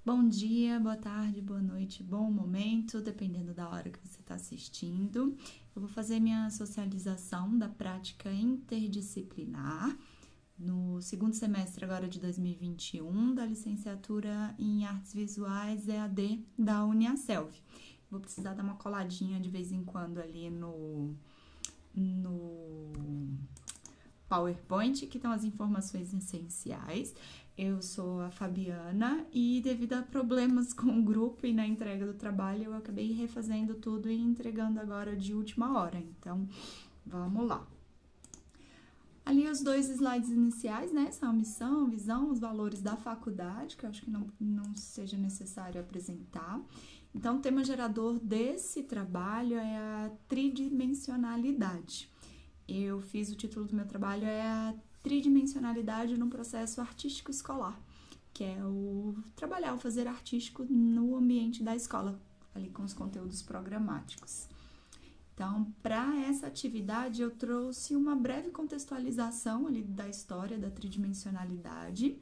Bom dia, boa tarde, boa noite, bom momento, dependendo da hora que você está assistindo. Eu vou fazer minha socialização da prática interdisciplinar no segundo semestre agora de 2021 da licenciatura em Artes Visuais EAD da Uniaselv. Vou precisar dar uma coladinha de vez em quando ali no PowerPoint, que estão as informações essenciais. Eu sou a Fabiana e devido a problemas com o grupo e na entrega do trabalho, eu acabei refazendo tudo e entregando agora de última hora. Então, vamos lá. Ali os dois slides iniciais, né, são a missão, visão, os valores da faculdade, que eu acho que não seja necessário apresentar. Então, o tema gerador desse trabalho é a tridimensionalidade. Eu fiz o título do meu trabalho é a tridimensionalidade no processo artístico escolar, que é o trabalhar, o fazer artístico no ambiente da escola, ali com os conteúdos programáticos. Então, para essa atividade, eu trouxe uma breve contextualização ali da história da tridimensionalidade.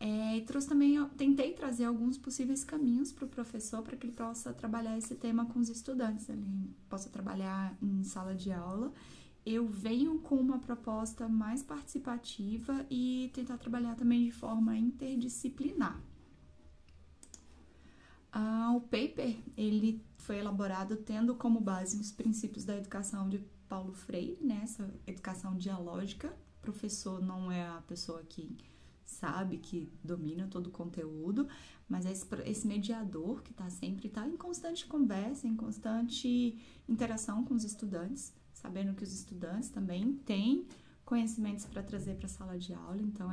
E trouxe também, eu tentei trazer alguns possíveis caminhos para o professor para que ele possa trabalhar esse tema com os estudantes, ele possa trabalhar em sala de aula. Eu venho com uma proposta mais participativa e tentar trabalhar também de forma interdisciplinar. O paper, ele foi elaborado tendo como base os princípios da educação de Paulo Freire, né? Essa educação dialógica. O professor não é a pessoa que sabe, que domina todo o conteúdo, mas é esse mediador que está sempre em constante conversa, em constante interação com os estudantes, sabendo que os estudantes também têm conhecimentos para trazer para a sala de aula. Então,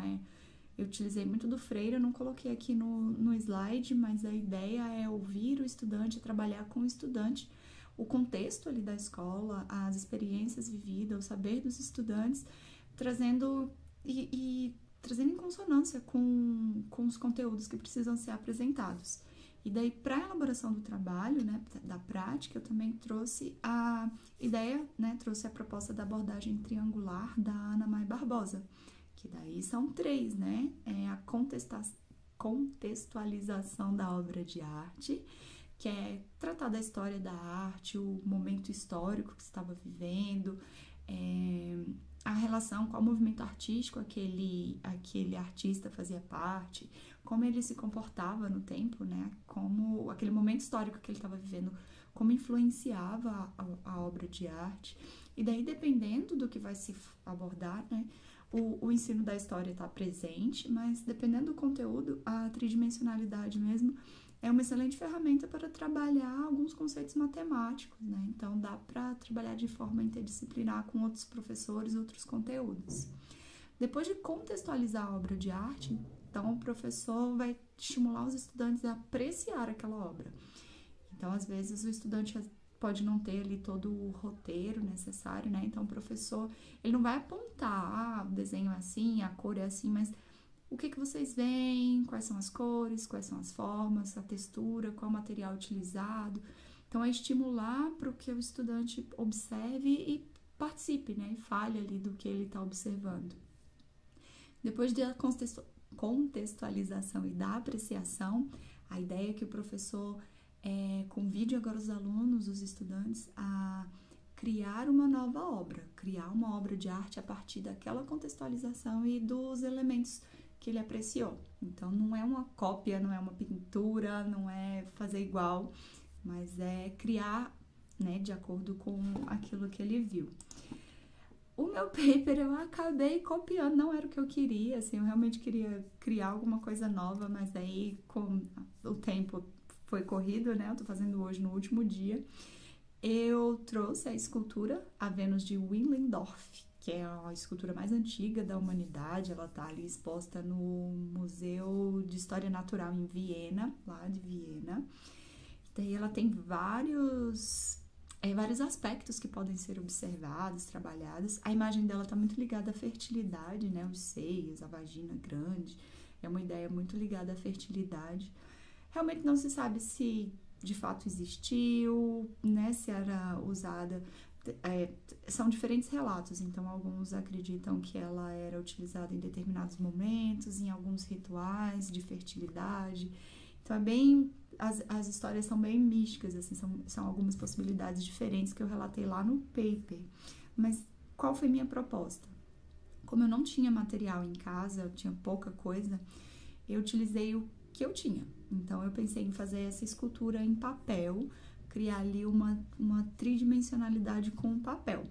eu utilizei muito do Freire, eu não coloquei aqui no slide, mas a ideia é ouvir o estudante, trabalhar com o estudante, o contexto ali da escola, as experiências vividas, o saber dos estudantes, trazendo trazendo em consonância com os conteúdos que precisam ser apresentados. E daí, para a elaboração do trabalho, né, da prática, eu também trouxe a ideia, né, trouxe a proposta da abordagem triangular da Ana Mai Barbosa, que daí são três, né, a contextualização da obra de arte, que é tratar da história da arte, o momento histórico que estava vivendo, a relação com o movimento artístico, aquele artista fazia parte, como ele se comportava no tempo, né? Como aquele momento histórico que ele estava vivendo, como influenciava a obra de arte. E daí, dependendo do que vai se abordar, né? O ensino da história está presente, mas dependendo do conteúdo, a tridimensionalidade mesmo é uma excelente ferramenta para trabalhar alguns conceitos matemáticos, né? Então, dá para trabalhar de forma interdisciplinar com outros professores, outros conteúdos. Depois de contextualizar a obra de arte, então o professor vai estimular os estudantes a apreciar aquela obra. Então, às vezes, o estudante pode não ter ali todo o roteiro necessário, né? Então, o professor, ele não vai apontar, o desenho é assim, a cor é assim, mas o que vocês veem, quais são as cores, quais são as formas, a textura, qual o material utilizado. Então, é estimular para que o estudante observe e participe, né? E fale ali do que ele está observando. Depois da contextualização e da apreciação, a ideia é que o professor convide agora os alunos, os estudantes, a criar uma nova obra, criar uma obra de arte a partir daquela contextualização e dos elementos que ele apreciou. Então, não é uma cópia, não é uma pintura, não é fazer igual, mas é criar, né, de acordo com aquilo que ele viu. O meu paper eu acabei copiando, não era o que eu queria, assim, eu realmente queria criar alguma coisa nova, mas daí, com o tempo foi corrido, né, eu tô fazendo hoje no último dia, eu trouxe a escultura A Vênus de Willendorf, que é a escultura mais antiga da humanidade. Ela está ali exposta no Museu de História Natural em Viena, lá de Viena. Daí ela tem vários aspectos que podem ser observados, trabalhados. A imagem dela está muito ligada à fertilidade, né? Os seios, a vagina grande. É uma ideia muito ligada à fertilidade. Realmente não se sabe se de fato existiu, né? Se era usada. São diferentes relatos, então alguns acreditam que ela era utilizada em determinados momentos, em alguns rituais de fertilidade. Então é bem... As histórias são bem místicas, assim, são algumas possibilidades diferentes que eu relatei lá no paper. Mas qual foi minha proposta? Como eu não tinha material em casa, eu tinha pouca coisa, eu utilizei o que eu tinha. Então, eu pensei em fazer essa escultura em papel, criar ali uma tridimensionalidade com o papel.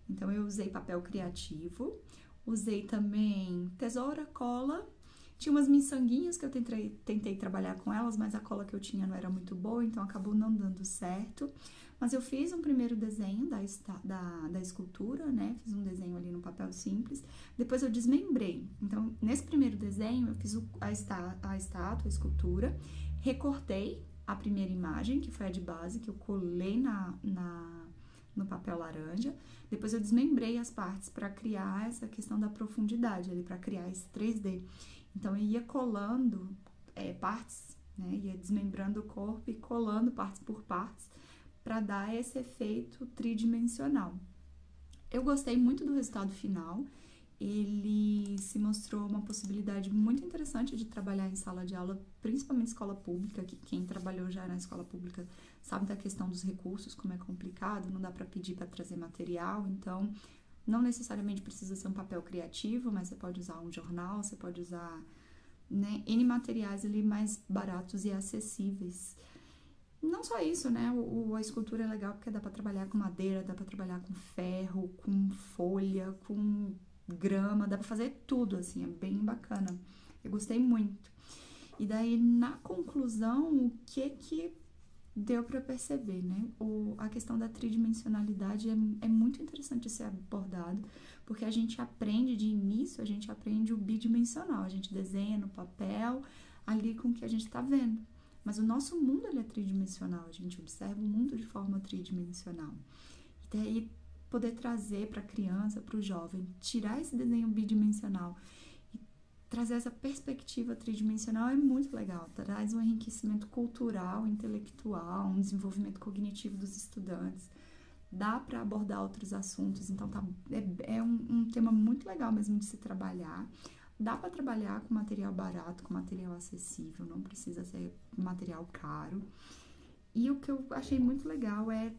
Então, eu usei papel criativo, usei também tesoura, cola. Tinha umas miçanguinhas que eu tentei trabalhar com elas, mas a cola que eu tinha não era muito boa, então acabou não dando certo. Mas eu fiz um primeiro desenho da escultura, né? Fiz um desenho ali no papel simples. Depois eu desmembrei. Então, nesse primeiro desenho, eu fiz a estátua, a escultura, recortei a primeira imagem, que foi a de base, que eu colei no papel laranja. Depois eu desmembrei as partes para criar essa questão da profundidade ali, para criar esse 3D. Então, eu ia colando partes, né? Ia desmembrando o corpo e colando partes por partes para dar esse efeito tridimensional. Eu gostei muito do resultado final. Ele se mostrou uma possibilidade muito interessante de trabalhar em sala de aula, principalmente escola pública, que quem trabalhou já na escola pública sabe da questão dos recursos, como é complicado, não dá para pedir para trazer material, então não necessariamente precisa ser um papel criativo, mas você pode usar um jornal, você pode usar, né, N materiais ali mais baratos e acessíveis. Não só isso, né? A escultura é legal porque dá para trabalhar com madeira, dá para trabalhar com ferro, com folha, com grama, dá para fazer tudo, assim, é bem bacana. Eu gostei muito. E daí, na conclusão, o que deu para perceber, né? A questão da tridimensionalidade é muito interessante de ser abordado, porque a gente aprende de início, a gente aprende o bidimensional, a gente desenha no papel, ali com o que a gente está vendo. Mas o nosso mundo, ele é tridimensional, a gente observa o mundo de forma tridimensional. E daí, poder trazer para a criança, para o jovem, tirar esse desenho bidimensional e trazer essa perspectiva tridimensional é muito legal. Traz um enriquecimento cultural, intelectual, um desenvolvimento cognitivo dos estudantes. Dá para abordar outros assuntos, então é um tema muito legal mesmo de se trabalhar. Dá para trabalhar com material barato, com material acessível, não precisa ser material caro. E o que eu achei muito legal é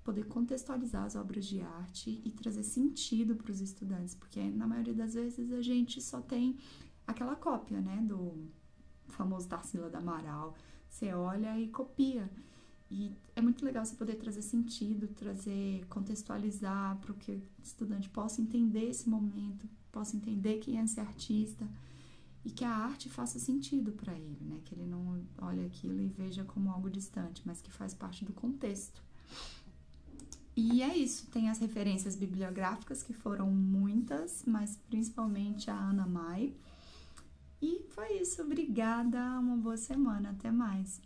poder contextualizar as obras de arte e trazer sentido para os estudantes, porque na maioria das vezes a gente só tem aquela cópia, né, do famoso Tarsila do Amaral. Você olha e copia. E é muito legal você poder trazer sentido, contextualizar para que o estudante possa entender esse momento, possa entender quem é esse artista e que a arte faça sentido para ele, né? Que ele não olhe aquilo e veja como algo distante, mas que faz parte do contexto. E é isso, tem as referências bibliográficas, que foram muitas, mas principalmente a Ana Mai. E foi isso, obrigada, uma boa semana, até mais.